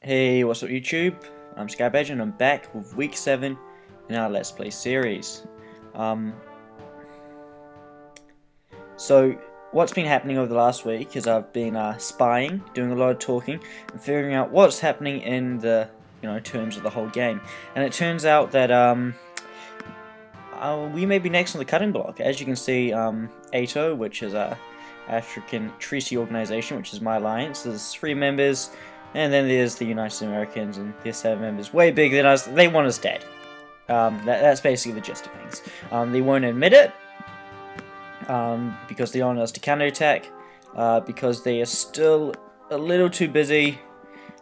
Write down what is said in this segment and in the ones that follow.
Hey, what's up YouTube? I'm Skybadge and I'm back with week 7 in our Let's Play series. So what's been happening over the last week is I've been spying, doing a lot of talking, and figuring out what's happening in the terms of the whole game. And it turns out that we may be next on the cutting block. As you can see, ATO, which is a African Treaty Organization, which is my alliance, there's 3 members. And then there's the United Americans, and their 7 members, way bigger than us. They want us dead. That's basically the gist of things. They won't admit it, because they don't want us to counterattack, because they are still a little too busy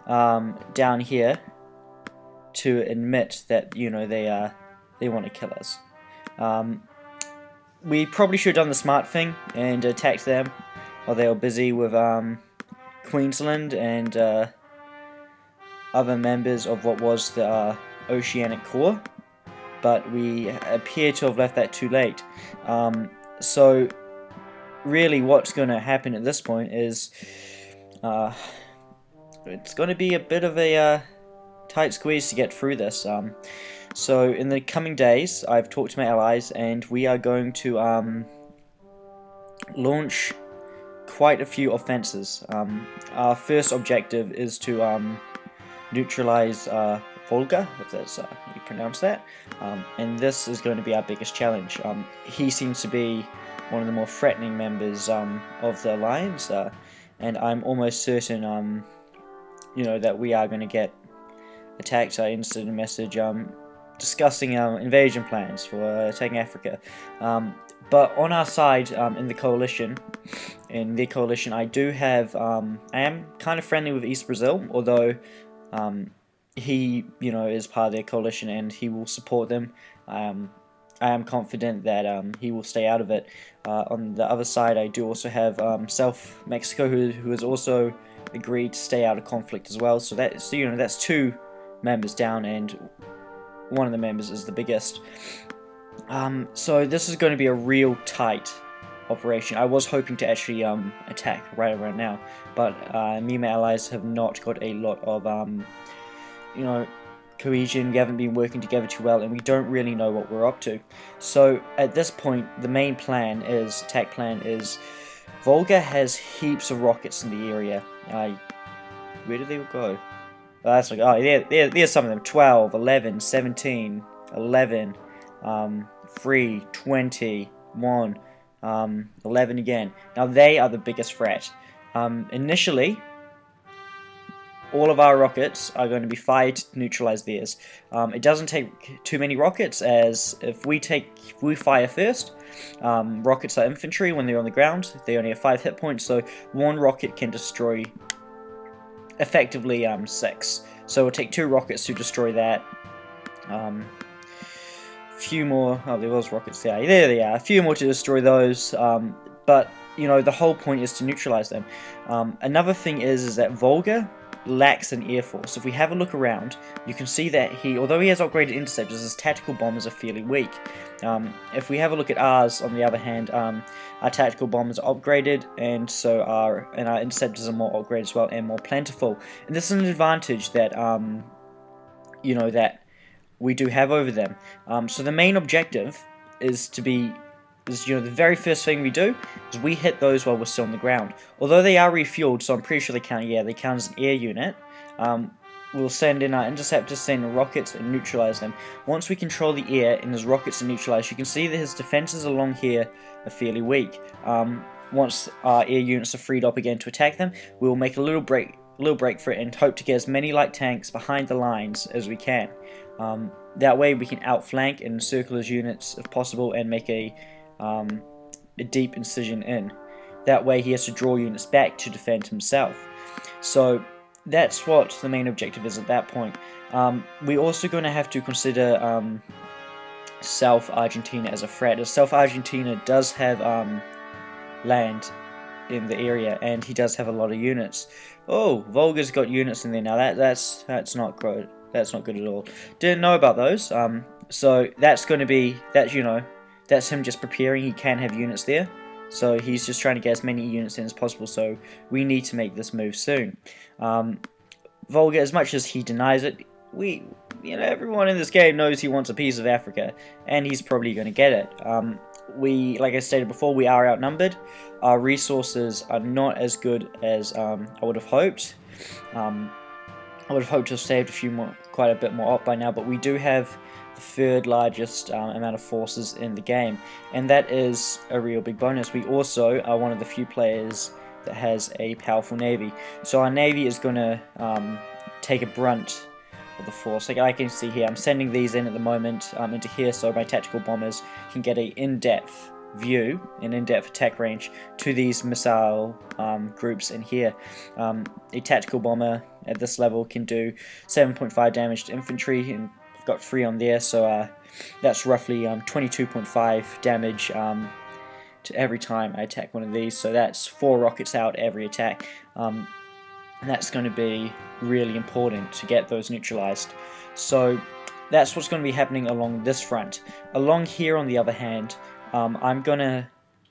down here to admit that they want to kill us. We probably should have done the smart thing and attacked them while they were busy with Queensland and other members of what was the Oceanic Corps, but we appear to have left that too late. So really what's going to happen at this point is it's going to be a bit of a tight squeeze to get through this. So in the coming days I've talked to my allies and we are going to launch quite a few offenses. Our first objective is to neutralize Volga, if that's how you pronounce that, and this is going to be our biggest challenge. He seems to be one of the more threatening members of the alliance, and I'm almost certain that we are going to get attacked. I inserted a message discussing invasion plans for attacking Africa. But on our side, in the coalition, I do have, I am kind of friendly with East Brazil, although he, is part of their coalition and he will support them. I am confident that he will stay out of it. On the other side, I do also have South Mexico, who has also agreed to stay out of conflict as well. So that's 2 members down, and one of the members is the biggest. So this is going to be a real tight operation. I was hoping to actually attack right around now, but me and my allies have not got a lot of cohesion. We haven't been working together too well, and we don't really know what we're up to. So at this point, the main attack plan is Volga has heaps of rockets in the area. Where do they all go? That's like, oh, there's some of them. 12, 11, 17, 11, 3, 20, 1, 11 again. Now they are the biggest threat. Initially, all of our rockets are going to be fired to neutralize theirs. It doesn't take too many rockets, as if we fire first, rockets are infantry when they're on the ground. They only have 5 hit points, so 1 rocket can destroy effectively 6. So it'll take 2 rockets to destroy that. Few more. Oh, there was rockets there. There they are. A few more to destroy those. But the whole point is to neutralize them. Another thing is that Volga lacks an air force. If we have a look around, you can see that although he has upgraded interceptors, his tactical bombers are fairly weak. If we have a look at ours, on the other hand, our tactical bombers are upgraded, and so our interceptors are more upgraded as well and more plentiful. And this is an advantage that that we do have over them. So the main objective is the very first thing we do is we hit those while we're still on the ground. Although they are refueled, so I'm pretty sure they count as an air unit. We'll send in our interceptors, send in rockets, and neutralize them. Once we control the air and his rockets are neutralized, you can see that his defenses along here are fairly weak. Once our air units are freed up again to attack them, we will make a little break for it and hope to get as many light tanks behind the lines as we can. That way we can outflank and encircle his units if possible and make a deep incision in. That way he has to draw units back to defend himself. So that's what the main objective is at that point. We're also going to have to consider South Argentina as a threat, as South Argentina does have land in the area, and he does have a lot of units. Oh, Volga's got units in there now. That's not good. That's not good at all. Didn't know about those. So that's going to be that's him just preparing. He can have units there. So he's just trying to get as many units in as possible, so we need to make this move soon. Volga, as much as he denies it, everyone in this game knows he wants a piece of Africa, and he's probably going to get it. Like I stated before, we are outnumbered. Our resources are not as good as I would have hoped. I would have hoped to have saved quite a bit more op by now, but we do have the third largest amount of forces in the game, and that is a real big bonus. We also are one of the few players that has a powerful navy, so our navy is going to take a brunt of the force. Like I can see here, I'm sending these in at the moment into here, so my tactical bombers can get a in-depth view, an in-depth attack range to these missile groups in here. A tactical bomber at this level can do 7.5 damage to infantry, and I've got 3 on there, so that's roughly 22.5 damage to every time I attack one of these. So that's 4 rockets out every attack. And that's going to be really important to get those neutralized. So that's what's going to be happening along this front. Along here, on the other hand, I'm going to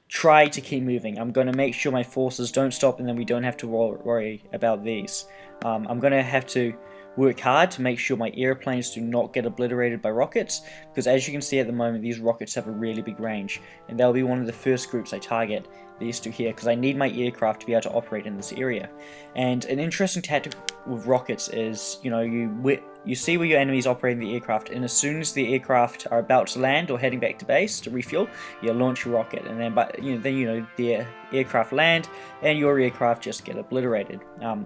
try to keep moving. I'm going to make sure my forces don't stop, and then we don't have to worry about these. I'm going to have to work hard to make sure my airplanes do not get obliterated by rockets, because as you can see at the moment, these rockets have a really big range, and they'll be one of the first groups I target, these two here, because I need my aircraft to be able to operate in this area. And an interesting tactic with rockets is, you see where your enemy's operating the aircraft, and as soon as the aircraft are about to land or heading back to base to refuel, you launch your rocket, and then the aircraft land, and your aircraft just get obliterated.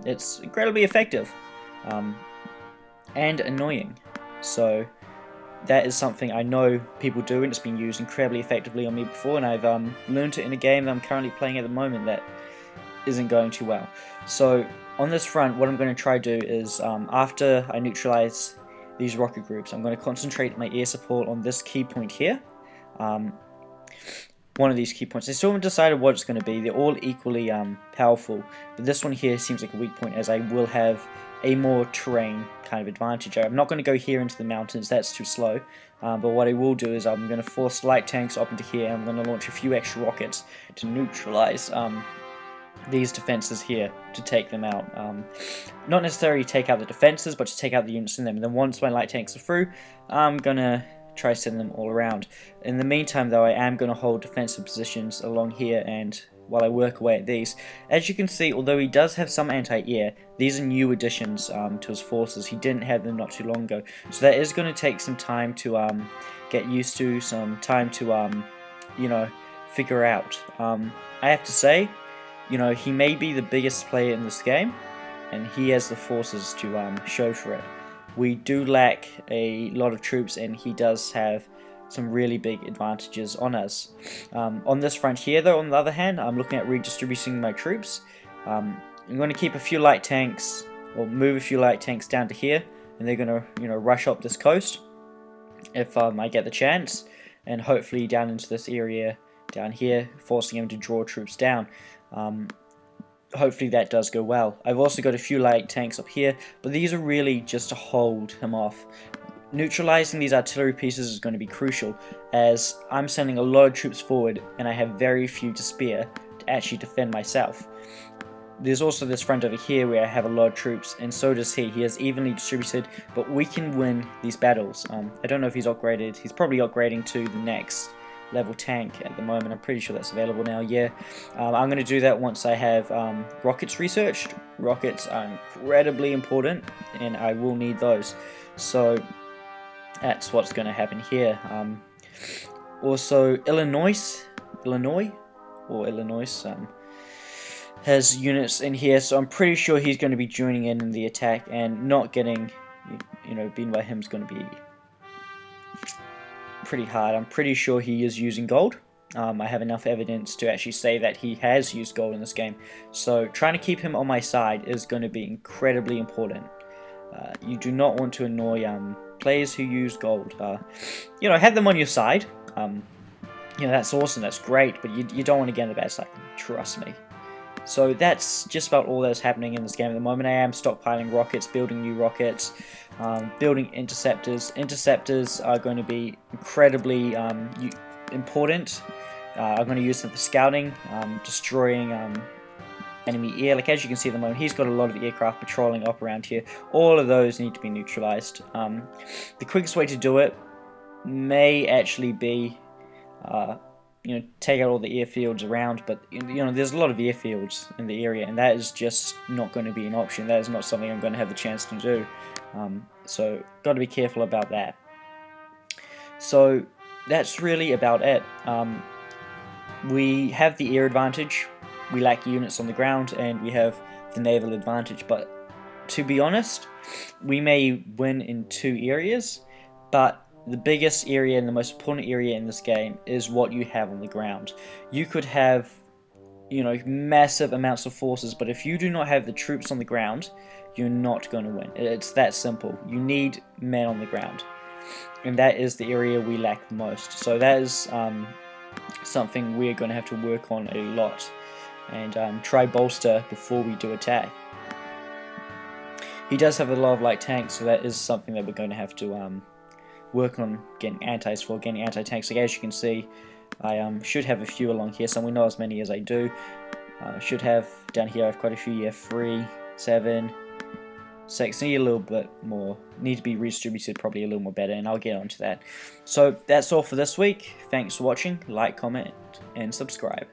It's incredibly effective. And annoying. So that is something I know people do, and it's been used incredibly effectively on me before, and I've learned it in a game that I'm currently playing at the moment that isn't going too well. So on this front, what I'm going to try to do is, after I neutralize these rocket groups, I'm going to concentrate my air support on this key point here. One of these key points. I still haven't decided what it's going to be. They're all equally powerful, but this one here seems like a weak point, as I will have a more terrain kind of advantage. I'm not going to go here into the mountains, that's too slow, but what I will do is I'm going to force light tanks up into here, and I'm going to launch a few extra rockets to neutralize these defenses here, to take them out. Not necessarily take out the defenses, but to take out the units in them, and then once my light tanks are through, I'm going to try to send them all around. In the meantime though, I am going to hold defensive positions along here, and while I work away at these. As you can see, although he does have some anti-air, these are new additions to his forces. He didn't have them not too long ago, so that is going to take some time to get used to, some time to figure out. I have to say, he may be the biggest player in this game, and he has the forces to show for it. We do lack a lot of troops, and he does have some really big advantages on us. On this front here though, on the other hand, I'm looking at redistributing my troops. I'm going to keep a few light tanks, or move a few light tanks down to here, and they're going to rush up this coast if I get the chance, and hopefully down into this area down here, forcing him to draw troops down. Hopefully that does go well. I've also got a few light tanks up here, but these are really just to hold him off. Neutralizing these artillery pieces is going to be crucial, as I'm sending a lot of troops forward and I have very few to spare to actually defend myself. There's also this front over here where I have a lot of troops, and so does he. He is evenly distributed, but we can win these battles. I don't know if he's upgraded. He's probably upgrading to the next level tank at the moment. I'm pretty sure that's available now, yeah. I'm going to do that once I have rockets researched. Rockets are incredibly important, and I will need those. So that's what's going to happen here. Also, Illinois has units in here, so I'm pretty sure he's going to be joining in the attack, and not getting, beaten by him is going to be pretty hard. I'm pretty sure he is using gold. I have enough evidence to actually say that he has used gold in this game, so trying to keep him on my side is going to be incredibly important. You do not want to annoy players who use gold. Have them on your side. That's awesome, that's great, but you don't want to get on the bad side, trust me. So that's just about all that's happening in this game at the moment. I am stockpiling rockets, building new rockets, building interceptors. Interceptors are going to be incredibly important. I'm going to use them for scouting, destroying enemy air. Like as you can see at the moment, he's got a lot of aircraft patrolling up around here. All of those need to be neutralized. The quickest way to do it may actually be take out all the airfields around, but there's a lot of airfields in the area, and that is just not going to be an option. That is not something I'm going to have the chance to do. So got to be careful about that. So that's really about it. We have the air advantage, we lack units on the ground, and we have the naval advantage. But to be honest, we may win in 2 areas, but the biggest area and the most important area in this game is what you have on the ground. You could have, massive amounts of forces, but if you do not have the troops on the ground, you're not going to win. It's that simple. You need men on the ground, and that is the area we lack the most. So that is something we're going to have to work on a lot, and try bolster before we do attack. He does have a lot of light tanks, so that is something that we're going to have to work on getting antis for, getting anti-tanks. Like as you can see, I should have a few along here, so we not as many as I do. Should have down here, I have quite a few. Yeah, 3, 7, 6. Need a little bit more. Need to be redistributed probably a little more better, and I'll get onto that. So that's all for this week. Thanks for watching. Like, comment, and subscribe.